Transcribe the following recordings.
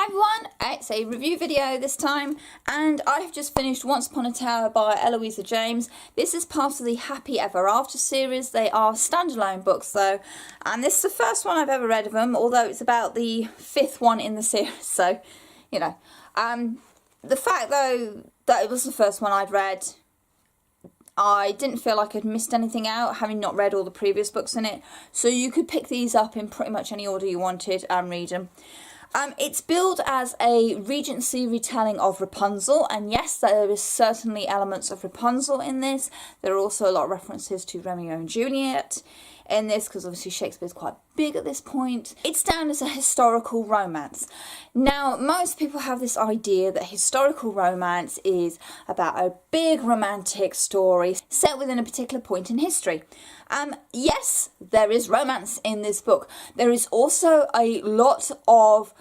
Hi everyone, it's a review video this time, and I have just finished Once Upon a Tower by Eloisa James. This is part of the Happy Ever After series. They are standalone books though, and this is the first one I've ever read of them, although it's about the fifth one in the series, so, you know. The fact though that it was the first one I'd read, I didn't feel like I'd missed anything out, having not read all the previous books in it, so you could pick these up in pretty much any order you wanted and read them. It's billed as a Regency retelling of Rapunzel, and yes, there is certainly elements of Rapunzel in this. There are also a lot of references to Romeo and Juliet in this, because obviously Shakespeare's quite big at this point. It's down as a historical romance. Now, most people have this idea that historical romance is about a big romantic story set within a particular point in history. Yes, there is romance in this book. There is also a lot of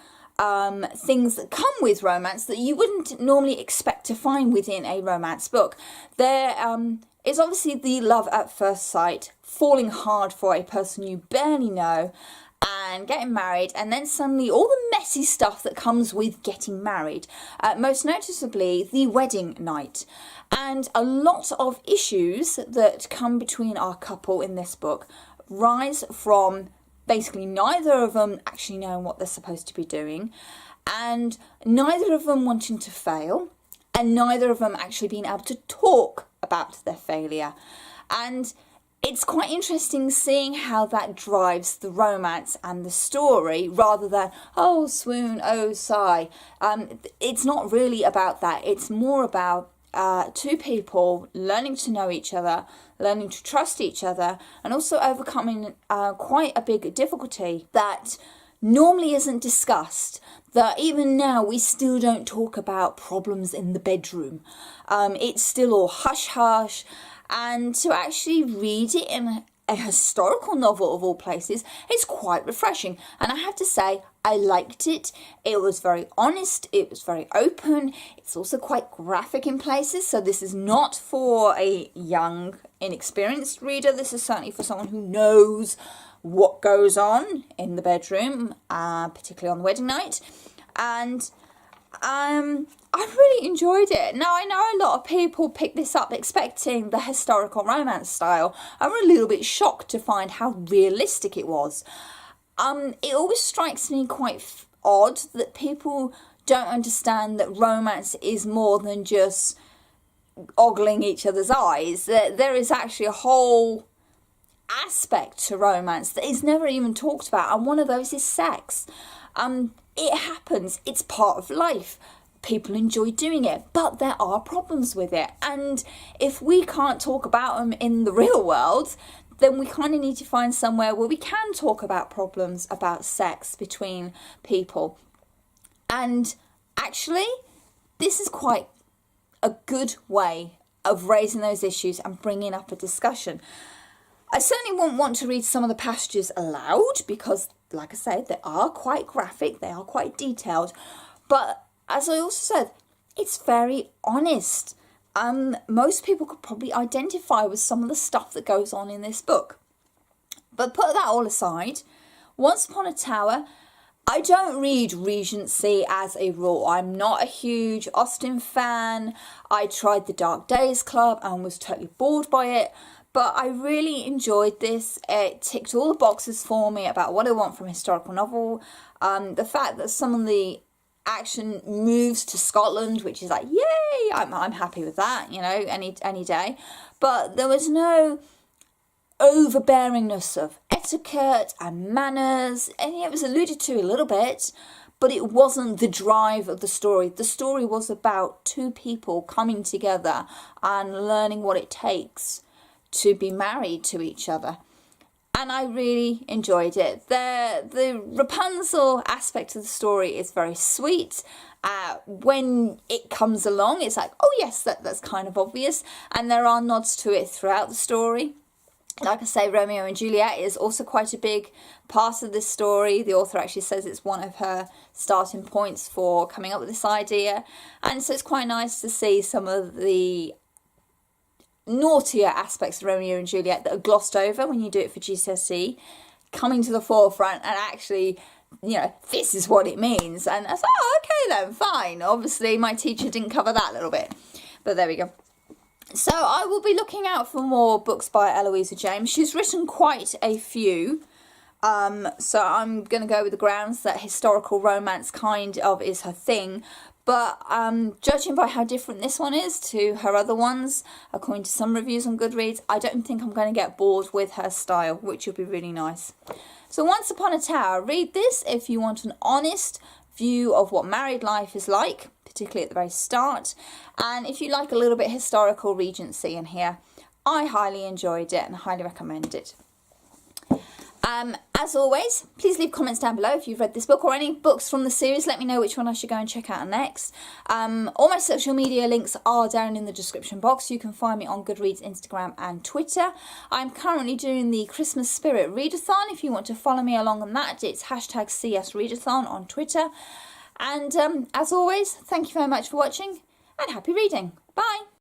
things that come with romance that you wouldn't normally expect to find within a romance book. There is obviously the love at first sight, falling hard for a person you barely know, and getting married, and then suddenly all the messy stuff that comes with getting married, most noticeably the wedding night, and a lot of issues that come between our couple in this book rise from basically neither of them actually knowing what they're supposed to be doing, and neither of them wanting to fail, and neither of them actually being able to talk about their failure. And it's quite interesting seeing how that drives the romance and the story, rather than, oh, swoon, oh, sigh. It's not really about that. It's more about two people learning to know each other, learning to trust each other, and also overcoming quite a big difficulty that normally isn't discussed, that even now we still don't talk about problems in the bedroom. It's still all hush-hush. And to actually read it in a historical novel of all places, it's quite refreshing. And I have to say, I liked it. It was very honest, it was very open. It's also quite graphic in places, so this is not for a young, inexperienced reader. This is certainly for someone who knows what goes on in the bedroom, particularly on the wedding night. And I really enjoyed it. Now, I know a lot of people pick this up expecting the historical romance style. I'm a little bit shocked to find how realistic it was. It always strikes me quite odd that people don't understand that romance is more than just ogling each other's eyes. There is actually a whole aspect to romance that is never even talked about, and one of those is sex. It happens, it's part of life. People enjoy doing it, but there are problems with it. And if we can't talk about them in the real world, then we kind of need to find somewhere where we can talk about problems about sex between people. And actually, this is quite a good way of raising those issues and bringing up a discussion. I certainly wouldn't want to read some of the passages aloud because, like I said, they are quite graphic, they are quite detailed, but as I also said, it's very honest. Most people could probably identify with some of the stuff that goes on in this book. But put that all aside, Once Upon a Tower, I don't read Regency as a rule. I'm not a huge Austen fan. I tried the Dark Days Club and was totally bored by it. But I really enjoyed this. It ticked all the boxes for me about what I want from a historical novel. The fact that some of the action moves to Scotland, which is like, yay, I'm happy with that, you know, any day. But there was no overbearingness of etiquette and manners, and it was alluded to a little bit, but it wasn't the drive of the story. The story was about two people coming together and learning what it takes to be married to each other. And I really enjoyed it. The Rapunzel aspect of the story is very sweet. When it comes along, it's like, oh yes, that's kind of obvious. And there are nods to it throughout the story. Like I say, Romeo and Juliet is also quite a big part of this story. The author actually says it's one of her starting points for coming up with this idea. And so it's quite nice to see some of the naughtier aspects of Romeo and Juliet that are glossed over when you do it for GCSE coming to the forefront and actually you know, this is what it means. And I was like, oh, okay then, fine. Obviously, my teacher didn't cover that little bit. But there we go. So I will be looking out for more books by Eloisa James. She's written quite a few. So I'm going to go with the grounds that historical romance kind of is her thing. But judging by how different this one is to her other ones, according to some reviews on Goodreads, I don't think I'm going to get bored with her style, which will be really nice. So Once Upon a Tower, read this if you want an honest view of what married life is like, particularly at the very start. And if you like a little bit historical Regency in here, I highly enjoyed it and highly recommend it. As always, please leave comments down below if you've read this book or any books from the series. Let me know which one I should go and check out next. All my social media links are down in the description box. You can find me on Goodreads, Instagram and Twitter. I'm currently doing the Christmas Spirit Readathon. If you want to follow me along on that, it's #CSReadathon on Twitter. And as always, thank you very much for watching and happy reading. Bye!